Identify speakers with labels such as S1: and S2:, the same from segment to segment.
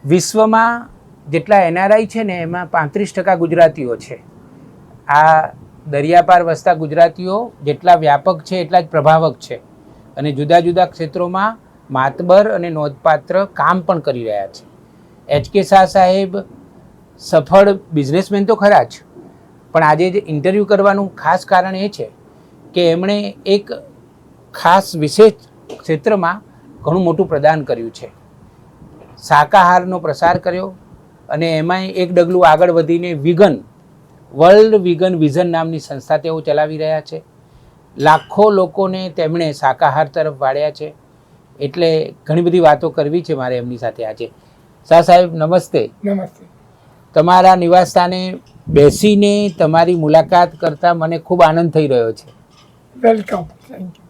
S1: વિશ્વમાં જેટલા એનઆરઆઈ છે ને એમાં 35% ગુજરાતીઓ છે. આ દરિયાપાર વસતા ગુજરાતીઓ જેટલા વ્યાપક છે એટલા જ પ્રભાવક છે અને જુદા જુદા ક્ષેત્રોમાં માતબર અને નોંધપાત્ર કામ પણ કરી રહ્યા છે. એચ.કે. શાહ સાહેબ સફળ બિઝનેસમેન તો ખરા જ, પણ આજે જે ઇન્ટરવ્યૂ કરવાનું ખાસ કારણ એ છે કે એમણે એક ખાસ વિશેષ ક્ષેત્રમાં ઘણું મોટું પ્રદાન કર્યું છે. શાકાહારનો પ્રસાર કર્યો અને એમાંય એક ડગલું આગળ વધીને વિગન વર્લ્ડ વિગન વિઝન નામની સંસ્થા તેઓ ચલાવી રહ્યા છે. લાખો લોકોને તેમણે શાકાહાર તરફ વાળ્યા છે. એટલે ઘણી બધી વાતો કરવી છે મારે એમની સાથે આજે. શાહ સાહેબ નમસ્તે.
S2: નમસ્તે.
S1: તમારા નિવાસ સ્થાને બેસીને તમારી મુલાકાત કરતાં મને ખૂબ આનંદ થઈ રહ્યો છે.
S2: વેલકમ. Thank you.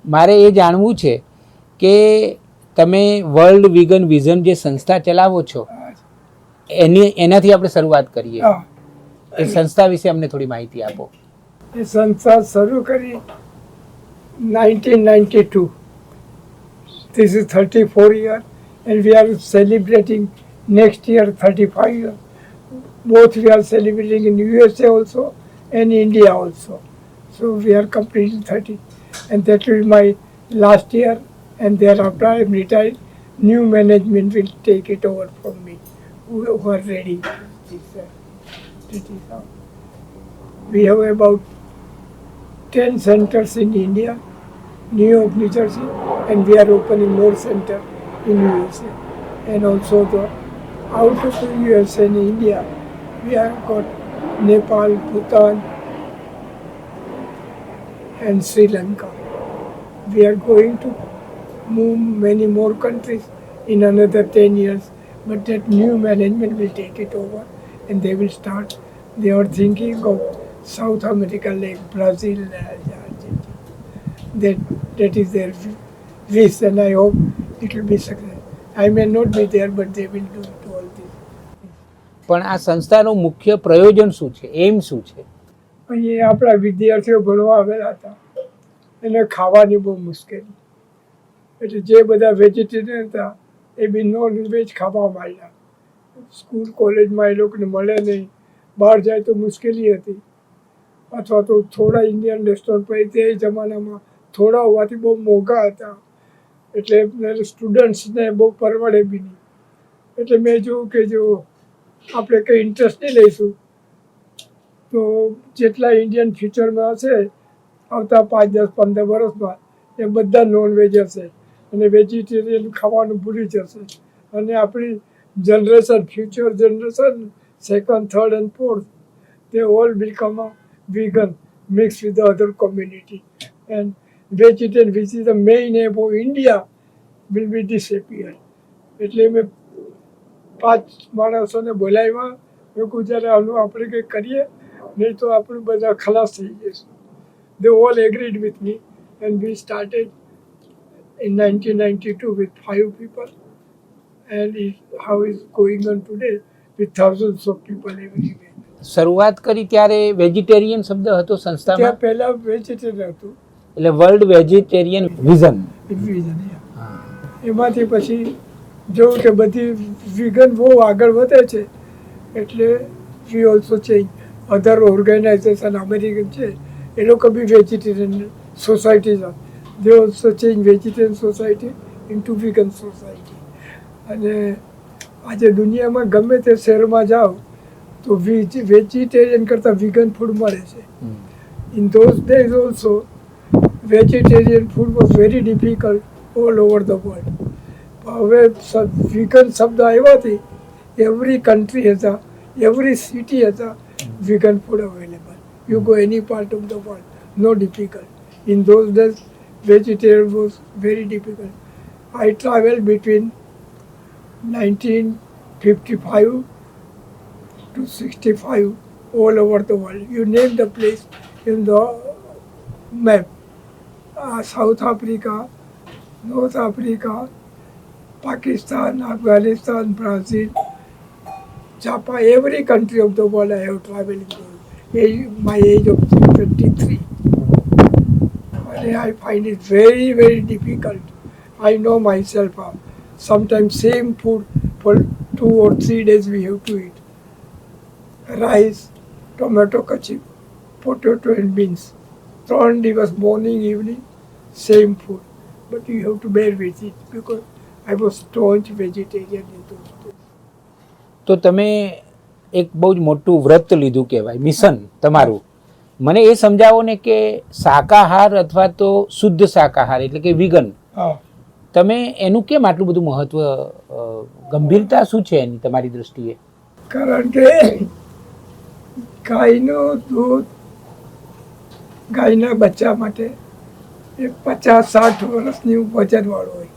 S1: મારે એ જાણવું છે કે તમે વર્લ્ડ વિગન વિઝન જે સંસ્થા ચલાવો છો એનાથી આપણે શરૂઆત કરીએ. એ સંસ્થા વિશે અમને થોડી માહિતી આપો.
S2: એ સંસ્થા શરૂ કરી 1992. This is 34 years and we are celebrating next year 35 years. Both we are celebrating in USA also and India also. So we are completing 30 and that will be my last year, and thereafter I am retired. New management will take it over from me who are ready. We have about 10 centers in India, New York, New Jersey, and we are opening more centers in USA. And also the out of the USA and India, we have got Nepal, Bhutan, and Sri Lanka. We are going to move many more countries in another 10 years, but that new management will take it over and they will start. They are thinking of South America like Brazil, that is their wish, and I hope it will be success. I may not be there, but they will do all this.
S1: પણ આ સંસ્થાનું મુખ્ય પ્રયોજન શું છે, એમ શું છે?
S2: અહીં આપણા વિદ્યાર્થીઓ ભણવા આવેલા હતા, એને ખાવાની બહુ મુશ્કેલી, એટલે જે બધા વેજીટેરિયન હતા એ બી નોન વેજ ખાવા માંડ્યા. સ્કૂલ કોલેજમાં એ લોકોને મળે નહીં, બહાર જાય તો મુશ્કેલી હતી, અથવા તો થોડા ઇન્ડિયન રેસ્ટોરન્ટ પર તે જમાનામાં થોડા હોવાથી બહુ મોંઘા હતા, એટલે સ્ટુડન્ટ્સને બહુ પરવડે બી નહીં. એટલે મેં જોયું કે જો આપણે કંઈ ઇન્ટરેસ્ટ નહીં લઈશું તો જેટલા ઇન્ડિયન ફ્યુચરમાં હશે આવતા 5, 10, 15 વર્ષમાં એ બધા નોનવેજ હશે અને વેજીટેરિયન ખાવાનું ભૂલી જશે અને આપણી generation, future generation, second, third and fourth, they all become a vegan mixed with the other community, and vegetarian, which is the main aim of India, will be disappeared. એટલે મેં 5 માણસોને બોલાવ્યા. મેં કહું જ્યારે આનું આપણે કંઈક કરીએ, નહીં તો આપણે બધા ખલાસ થઈ જઈશું. They all agreed with me and we started in 1992 with 5 people, and how is going on today with thousands of people everywhere.
S1: શરૂઆત કરી ત્યારે વેજીટેરિયન શબ્દ હતો સંસ્થામાં?
S2: ત્યાં પહેલા વેજીટેરિયન હતું,
S1: એટલે વર્લ્ડ વેજીટેરિયન વિઝન.
S2: એમાંથી પછી જોયું કે બધી વિગન બહુ આગળ વધે છે, એટલે we also change. Other organisation American છે એ લોકો બી વેજીટેરિયન સોસાયટી છે, they also change vegetarian society into vegan society. અને આજે દુનિયામાં ગમે તે શહેરમાં જાઓ તો વેજીટેરિયન કરતાં વિગન ફૂડ મળે છે. In those days also vegetarian food was very difficult all over the world. હવે વિગન શબ્દ આવ્યાથી every country has a, every city has a vegan food available. You go any part of the world, no difficult. In those days, vegetarian was very difficult. I traveled between 1955 to 65 all over the world. You name the place in the map. South Africa, North Africa, Pakistan, Afghanistan, Brazil, Japan, every country of the world I have traveled to. My age of 23. And I find it very, very difficult. I know myself. Sometimes same food for 2 or 3 days we have to eat. Rice, tomato ketchup, potato and beans. 3 દિવસ morning, evening, same food. But you have to bear with it because I was staunch vegetarian in those days.
S1: તો તમે એક બહુ જ મોટું વ્રત લીધું કહેવાય, મિશન તમારું. મને એ સમજાવો ને કે શાકાહાર અથવા તો શુદ્ધ શાકાહાર એટલે કે વિગન,
S2: હા,
S1: તમે એનું કેમ આટલું બધું મહત્વ, ગંભીરતા શું છે એની તમારી દૃષ્ટિએ?
S2: કારણ કે ગાયનું દૂધ ગાયના બચ્ચા માટે એ 50-60 વર્ષની વજનવાળું હોય.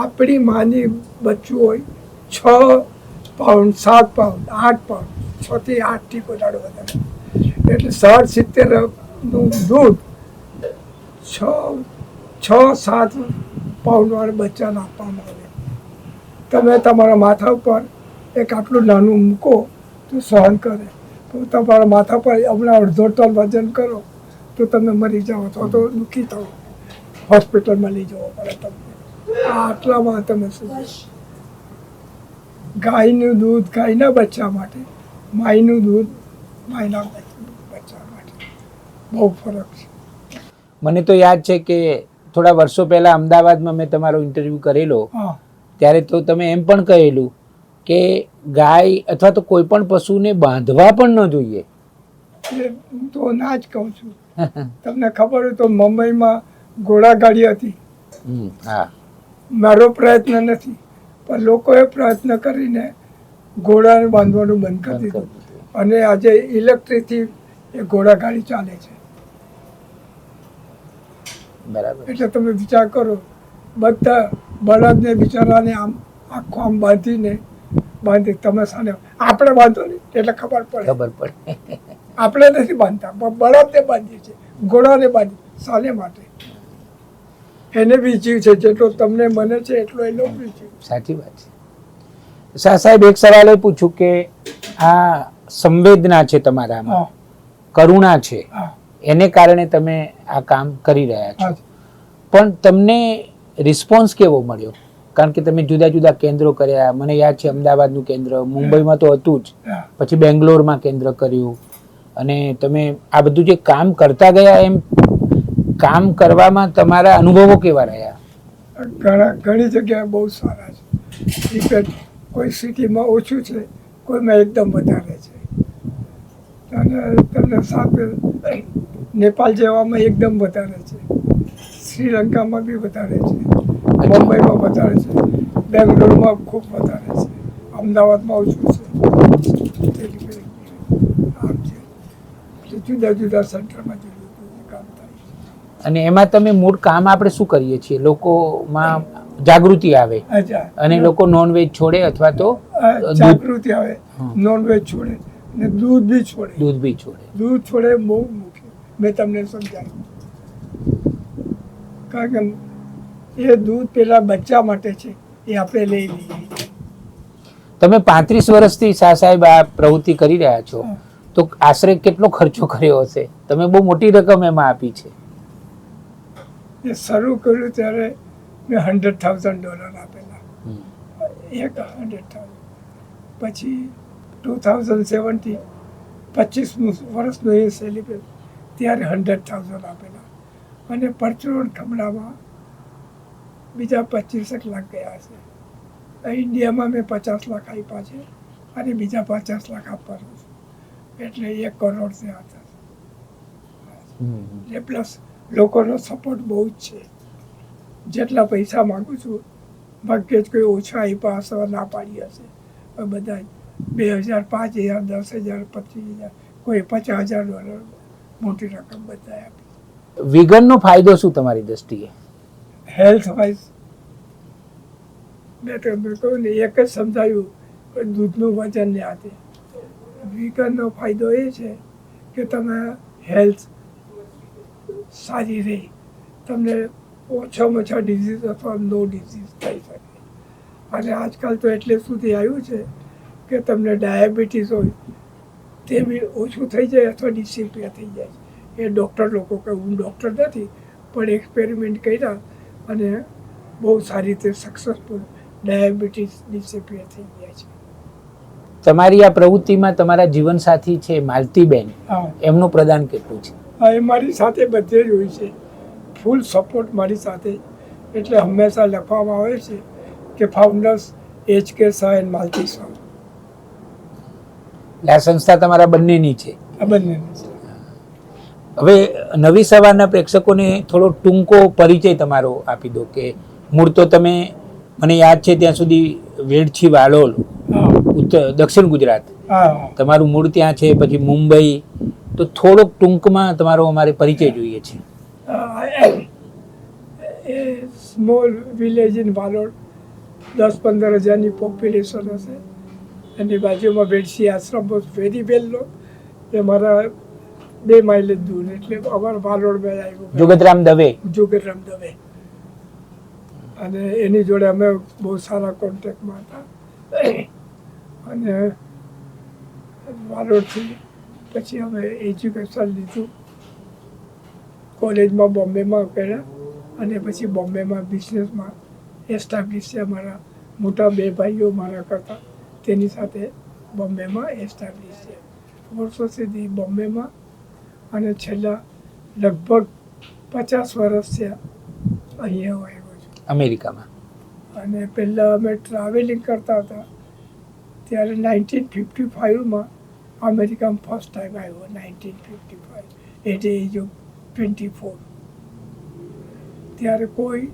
S2: આપણી માની બચ્ચું હોય 6 પાઉન્ડ, 7 પાઉન્ડ, 8 પાઉન્ડ, 6 થી 8 થી વધારે. એટલે 60-70નું દૂધ 6-7 પાઉન્ડવાળા બચ્ચાને આપવામાં આવે. તમે તમારા માથા ઉપર એક આટલું નાનું મૂકો તો સહન કરે. તો તમારા માથા પર હમણાં 1.5 ટન વજન કરો તો તમે મરી જાઓ, તો દુઃખી થાઓ, હોસ્પિટલમાં લઈ જવો પડે તમને. આટલામાં તમે શું? ગાયનું દૂધ ગાયના બચ્ચા માટે, માયનું દૂધ માયના બચ્ચા માટે બહુ ફરક છે.
S1: મને તો યાદ છે કે થોડા વર્ષો પહેલા અમદાવાદમાં મેં તમારો ઇન્ટરવ્યૂ કરેલો,
S2: હા,
S1: ત્યારે તો તમે એમ પણ કહેલું કે ગાય અથવા તો કોઈ પણ પશુને બાંધવા પણ ન જોઈએ.
S2: એટલે હું તો ના જ કહું છું. તમને ખબર હોય તો મુંબઈમાં ઘોડાગાડી હતી.
S1: હા,
S2: મારો પ્રયત્ન નથી, પણ લોકોએ પ્રયત્ન કરીને ઘોડાને બાંધવાનું બંધ કરી દીધું. અને આજે ઇલેક્ટ્રિકથી એ ઘોડાગાડી ચાલે છે.
S1: બરાબર.
S2: એટલે તમે વિચાર કરો, બધા બળદને બિચારાને આમ આખો આમ બાંધી તમે સાને આપણે બાંધો નહીં એટલે ખબર પડે. આપણે નથી બાંધતા, પણ બળદને બાંધીએ છીએ, ઘોડાને બાંધીએ. સાને માટે? એને બી જીવ છે, જેટલો તમને મને છે એટલો એનો બી જીવ.
S1: સાચી વાત છે. શાહ સાહેબ, એક સવાલ એ પૂછું કે આ સંવેદના છે તમારામાં,
S2: હા,
S1: કરુણા છે,
S2: હા,
S1: એને કારણે તમે આ કામ કરી રહ્યા છો.
S2: હા.
S1: પણ તમને રિસ્પોન્સ કેવો મળ્યો? કારણ કે તમે જુદા જુદા કેન્દ્રો કર્યા. મને યાદ છે અમદાવાદનું કેન્દ્ર, મુંબઈમાં તો હતું જ,
S2: હા.
S1: પછી બેંગ્લોરમાં કેન્દ્ર કર્યું, અને તમે આ બધું જે કામ કરતા ગયા, એમ કામ કરવામાં તમારા અનુભવો કેવા રહ્યા?
S2: ઘણી જગ્યાએ બહુ સારા છે. ઇફેક્ટ કોઈ સિટીમાં ઓછું છે, કોઈમાં એકદમ વધારે છે. અને તમને સાથે નેપાળ જેવામાં એકદમ વધારે છે, શ્રીલંકામાં બી વધારે છે, મુંબઈમાં વધારે છે, બેંગ્લોરમાં ખૂબ વધારે છે, અમદાવાદમાં ઓછું છે. આમ છે, જુદા જુદા સેન્ટરમાં જુદું જુદું કામ થાય છે.
S1: અને એમાં તમે મૂળ કામ આપણે શું કરીએ છીએ? લોકોમાં જાગૃતિ આવે અને લોકો નોનવેજ છોડે અથવા તો
S2: જાગૃતિ આવે, નોનવેજ છોડે ને દૂધ બી છોડે. દૂધ છોડે બહુ મુખ્ય. મેં તમને સમજાવ્યું. કારણ કે એ દૂધ પેલા બચ્ચા માટે છે, એ આપણે લઈ લઈએ.
S1: તમે 35 વર્ષથી શાહ સાહેબ આ પ્રવૃત્તિ કરી રહ્યા છો, તો આશરે કેટલો ખર્ચો કર્યો હશે? તમે બહુ મોટી રકમ એમાં આપી છે.
S2: એ શરૂ કર્યું ત્યારે મેં $100,000 આપેલા, એક 100,000. પછી 2017 25 વર્ષનું એ સેલિબ્રેટ, ત્યારે 100,000 આપેલા. અને પરચુરણ ખમણામાં બીજા 25 લાખ ગયા છે. ઇન્ડિયામાં મેં 50 લાખ આપ્યા છે અને બીજા 50 લાખ આપવાનું છે. એટલે 1 કરોડ થયા હતા. એ પ્લસ લોકોનો સપોર્ટ બહુ જ છે. જેટલા પૈસા માગું છું, ભાગ્યે જ કોઈ ઓછા આપ્યા હશે, ના પાડી હશે. બધા 2,000, 5,000, 10,000, 25,000, કોઈ $50,000 મોટી રકમ બધા આપી.
S1: વિગનનો ફાયદો શું તમારી દ્રષ્ટિએ?
S2: હેલ્થ વાઇઝ મેં તમને કહ્યું ને, એક જ સમજાયું કે દૂધનું વજન ને આતે. વિગનનો ફાયદો એ છે કે તમે હેલ્થ સારી રહે, તમને ઓછામાં ઓછા ડિઝીઝ અથવા નો ડિઝીઝ થઈ શકે. અને આજકાલ તો એટલે સુધી આવ્યું છે કે તમને ડાયાબિટીસ હોય તે બી ઓછું થઈ જાય અથવા ડિસિપ્લિયા થઈ જાય. એ ડૉક્ટર લોકો કે, હું ડૉક્ટર નથી, પણ એક્સપેરિમેન્ટ કર્યા અને બહુ સારી રીતે સક્સેસફુલ ડાયાબિટીસ ડિસેપિયર થઈ ગયા છે.
S1: તમારી આ પ્રવૃત્તિમાં તમારા જીવનસાથી છે માલતીબેન,
S2: હા
S1: એમનું પ્રદાન કેટલું છે?
S2: હા, એ મારી સાથે બધે જ હોય છે, ફૂલ સપોર્ટ મારી સાથે. એટલે હંમેશા લખવામાં આવે છે કે founders HK Shah and Malti Shah.
S1: આ સંસ્થા તમારા બંનેની છે.
S2: આ બંનેની છે.
S1: હવે નવી સવારના પ્રેક્ષકોને થોડો ટૂંકો પરિચય તમારો આપી દો કે મૂળ તો તમે, મને યાદ છે ત્યાં સુધી, વેડછી વાલોલ,
S2: હા
S1: દક્ષિણ ગુજરાત
S2: હા
S1: તમારું મૂળ ત્યાં છે, પછી મુંબઈ. તો થોડોક ટૂંકમાં તમારો અમારે પરિચય જોઈએ છે.
S2: એ સ્મોલ વિલેજ ઇન વાલોડ, 10-15 હજારની પોપ્યુલેશન હશે. એની બાજુમાં વેડસી આશ્રમ વોઝ વેરી વેલ નો. એ મારા 2 માઇલ જ દૂર, એટલે અમારા વાલોડમાં આવ્યું
S1: જુગતરામ દવે.
S2: જુગતરામ દવે. અને એની જોડે અમે બહુ સારા કોન્ટેક્ટમાં હતા. અને વાલોડથી પછી અમે એજ્યુકેશન લીધું, કોલેજમાં બોમ્બેમાં કર્યા, અને પછી બોમ્બેમાં બિઝનેસમાં એસ્ટાબ્લિશ છે. અમારા મોટા 2 ભાઈઓ મારા કરતા તેની સાથે બોમ્બેમાં એસ્ટાબ્લિશ છે. વર્ષો સુધી બોમ્બેમાં, અને છેલ્લા લગભગ 50 વર્ષ થયા અહીંયા આવ્યો છું.
S1: અમેરિકામાં.
S2: અને પહેલાં અમે ટ્રાવેલિંગ કરતા હતા, ત્યારે 1955માં અમેરિકામાં ફર્સ્ટ ટાઈમ આવ્યો. 1955 એટ એજ ઓફ 24. ત્યારે કોઈ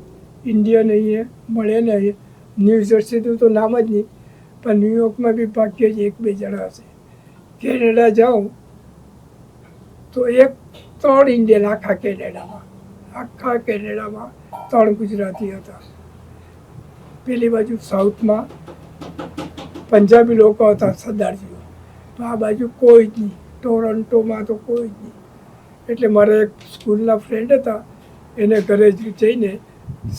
S2: ઇન્ડિયન અહીંયા મળે નહીં. ન્યૂ જર્સીનું તો નામ જ નહીં, પણ ન્યુયોર્કમાં બી ભાગ્યે જ 1-2 જણા હશે. કેનેડા જાઉં તો 3 ઇન્ડિયન આખા કેનેડામાં 3 ગુજરાતી હતા. પેલી બાજુ સાઉથમાં પંજાબી લોકો હતા, સરદારજીઓ. તો આ બાજુ કોઈ જ નહીં. ટોરન્ટોમાં તો કોઈ જ નહીં. એટલે મારા એક સ્કૂલના ફ્રેન્ડ હતા, એને ઘરે જ જઈને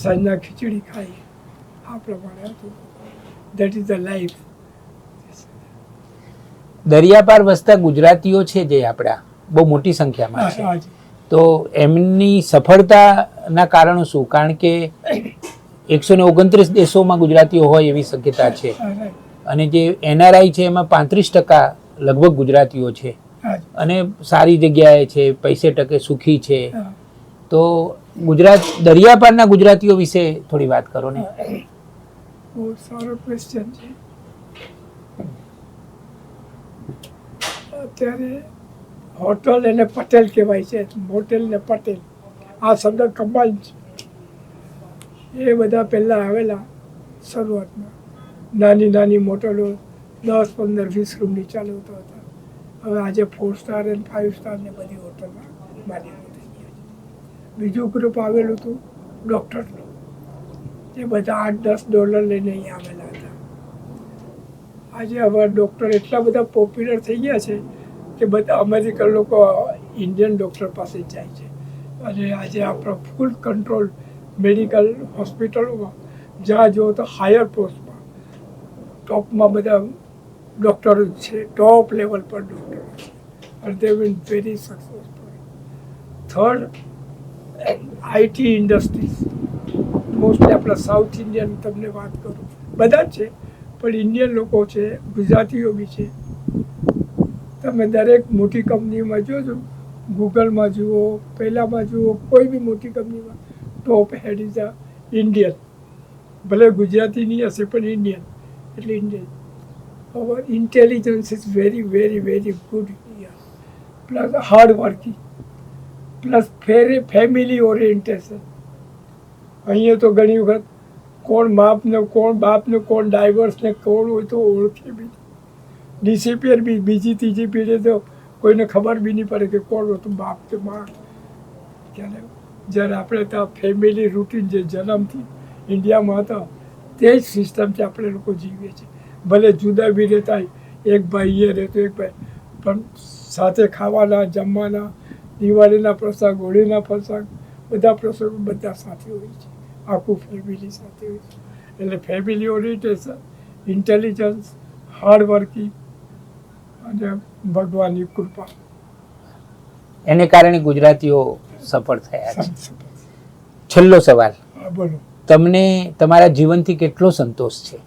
S2: સાંજના ખીચડી ખાઈ. આ પ્રમાણે હતું. That is the life.
S1: દરિયાપાર વસતા ગુજરાતીઓ છે જે આપણા, બહુ મોટી સંખ્યામાં છે. તો એમની સફળતાના કારણો શું? કારણ કે 129 દેશોમાં ગુજરાતીઓ હોય એવી શક્યતા છે, અને જે NRI છે એમાં 35% લગભગ ગુજરાતીઓ છે, અને સારી જગ્યાએ છે, પૈસે ટકે સુખી છે. તો દરિયાપારના ગુજરાતીઓ વિશે થોડી વાત કરો ને.
S2: બહુ સારો ક્વેશ્ચન છે. અત્યારે હોટલ એને પટેલ કહેવાય છે, મોટેલ ને પટેલ, આ શબ્દ કમ્બાઈન છે. એ બધા પહેલાં આવેલા શરૂઆતમાં નાની મોટલો 10, 15, 20 રૂમની ચાલવતા હતા. હવે આજે 4 સ્ટાર અને 5 સ્ટાર ને બધી હોટલમાં માલિકો થઈ ગયા છે. બીજું ગ્રુપ આવેલું હતું ડૉક્ટરનું, જે બધા $8-10 લઈને અહીંયા આવેલા હતા. આજે હવે ડૉક્ટર એટલા બધા પોપ્યુલર થઈ ગયા છે કે બધા અમેરિકન લોકો ઇન્ડિયન ડૉક્ટર પાસે જાય છે. અને આજે આપણો ફૂલ કંટ્રોલ મેડિકલ હોસ્પિટલોમાં જ્યાં જુઓ તો હાયર પોસ્ટમાં ટોપમાં બધા ડૉક્ટરો જ છે, ટોપ લેવલ પર ડૉક્ટરો છે. અને they been very successful. Third, IT industries. Mostly આપણા સાઉથ ઇન્ડિયન તમને વાત કરું, બધા જ છે, પણ ઇન્ડિયન લોકો છે, ગુજરાતીઓ બી છે. તમે દરેક મોટી કંપનીમાં જોજો, ગૂગલમાં જુઓ, પહેલામાં જુઓ, કોઈ બી મોટી કંપનીમાં ટોપ હેડ ઇઝ અ ઇન્ડિયન. ભલે ગુજરાતી નહીં હશે પણ ઇન્ડિયન, એટલે Indian. Our intelligence is very very very good here. Plus hard working, plus family orientation. અહીંયા તો ઘણી વખત કોણ બાપને કોણ ડાયવર્સને કોણ હોય તો ઓળખે બી, ડિસેપિયર બી. બીજી ત્રીજી પેઢી તો કોઈને ખબર બી નહીં પડે કે કોણ હતું બાપ કે મા. જ્યારે આપણે ત્યાં ફેમિલી રૂટીન જે જન્મથી ઇન્ડિયામાં હતા તે જ સિસ્ટમથી આપણે લોકો જીવીએ છીએ. ભલે જુદા બી રહેતા, એક ભાઈ એ રહેતો, એક ભાઈ, પણ સાથે ખાવાના, જમવાના, દિવાળીના પ્રસંગ, હોળીના પ્રસંગ, બધા પ્રસંગો બધા સાથે હોય છે. આખું ફેમિલી સાથે હોય છે. એટલે family orientation, intelligence, hard working અને ભગવાનની કૃપા,
S1: એને કારણે ગુજરાતીઓ સફળ થયા છે. છેલ્લો સવાલ,
S2: બોલો.
S1: તમને તમારા જીવનથી કેટલો સંતોષ છે?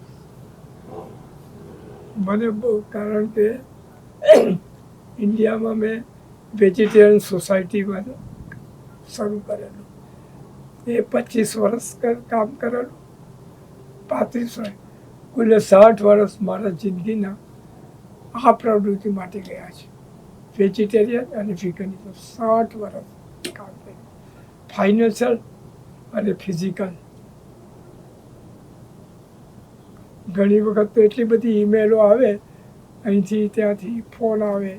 S2: મને બહુ, કારણ કે ઇન્ડિયામાં મેં વેજીટેરિયન સોસાયટીમાં શરૂ કરેલું. એ 25 વર્ષ કામ કરેલું, 35 વર્ષ, કુલ 60 વર્ષ મારા જિંદગીના આ પ્રવૃત્તિ માટે ગયા છે. વેજીટેરિયન અને વિગનિઝમ 60 વર્ષ કામ કર્યું, ફાઇનાન્શિયલ અને ફિઝિકલ. ઘણી વખત તો એટલી બધી ઈમેલો આવે, અહીંથી ત્યાંથી ફોન આવે,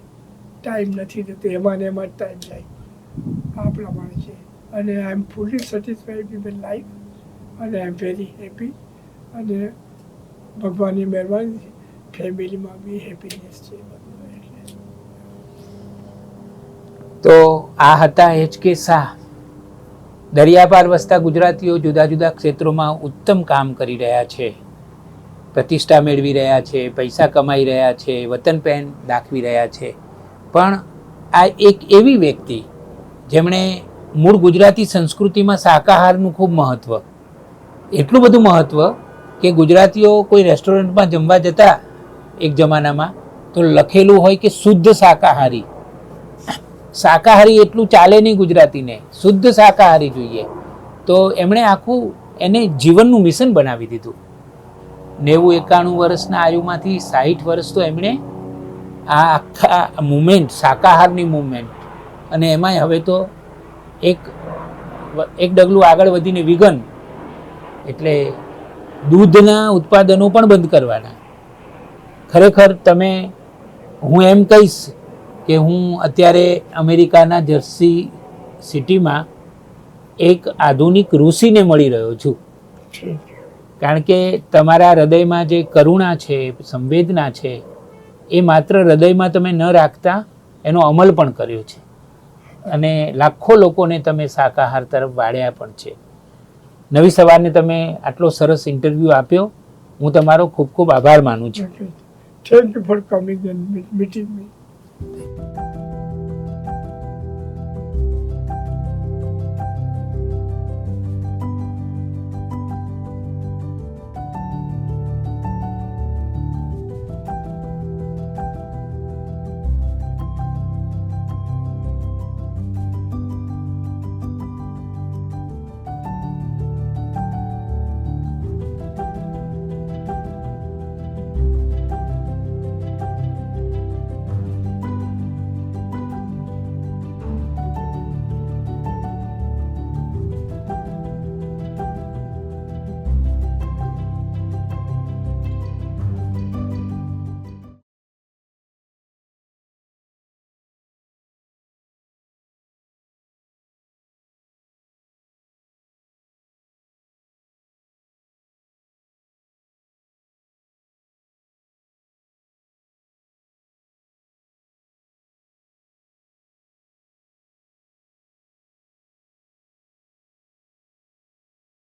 S2: ટાઈમ નથી થતો, એમાં ને એમાં જ ટાઈમ જાય. આ પ્રમાણે છે. અને આઈ એમ ફુલી સેટિસ્ફાઈડ વિથ લાઈફ અને આઈ એમ વેરી હેપી. અને ભગવાનની મહેરબાની ફેમિલીમાં બી હેપીનેસ છે.
S1: તો આ હતા HK શાહ. દરિયાપાર વસતા ગુજરાતીઓ જુદા જુદા ક્ષેત્રોમાં ઉત્તમ કામ કરી રહ્યા છે, પ્રતિષ્ઠા મેળવી રહ્યા છે, પૈસા કમાઈ રહ્યા છે, વતન પ્રેમ દાખવી રહ્યા છે. પણ આ એક એવી વ્યક્તિ જેમણે મૂળ ગુજરાતી સંસ્કૃતિમાં શાકાહારનું ખૂબ મહત્ત્વ, એટલું બધું મહત્ત્વ કે ગુજરાતીઓ કોઈ રેસ્ટોરન્ટમાં જમવા જતા એક જમાનામાં તો લખેલું હોય કે શુદ્ધ શાકાહારી. શાકાહારી એટલું ચાલે નહીં ગુજરાતીને, શુદ્ધ શાકાહારી જોઈએ. તો એમણે આખું એને જીવનનું મિશન બનાવી દીધું. 90-91 વર્ષના આયુમાંથી 60 વર્ષ તો એમણે આ આખા મુમેન્ટ, શાકાહારની મુમેન્ટ, અને એમાંય હવે તો એક ડગલું આગળ વધીને વિગન, એટલે દૂધના ઉત્પાદનો પણ બંધ કરવાના. ખરેખર હું એમ કહીશ કે હું અત્યારે અમેરિકાના જર્સી સિટીમાં એક આધુનિક ઋષિને મળી રહ્યો છું. કારણ કે તમારા હૃદયમાં જે કરુણા છે, સંવેદના છે, એ માત્ર હૃદયમાં તમે ન રાખતા એનો અમલ પણ કર્યો છે, અને લાખો લોકોને તમે શાકાહાર તરફ વાળ્યા પણ છે. નવી સવારને તમે આટલો સરસ ઇન્ટરવ્યૂ આપ્યો, હું તમારો ખૂબ ખૂબ આભાર માનું છું.
S2: Thank you for coming and meeting me.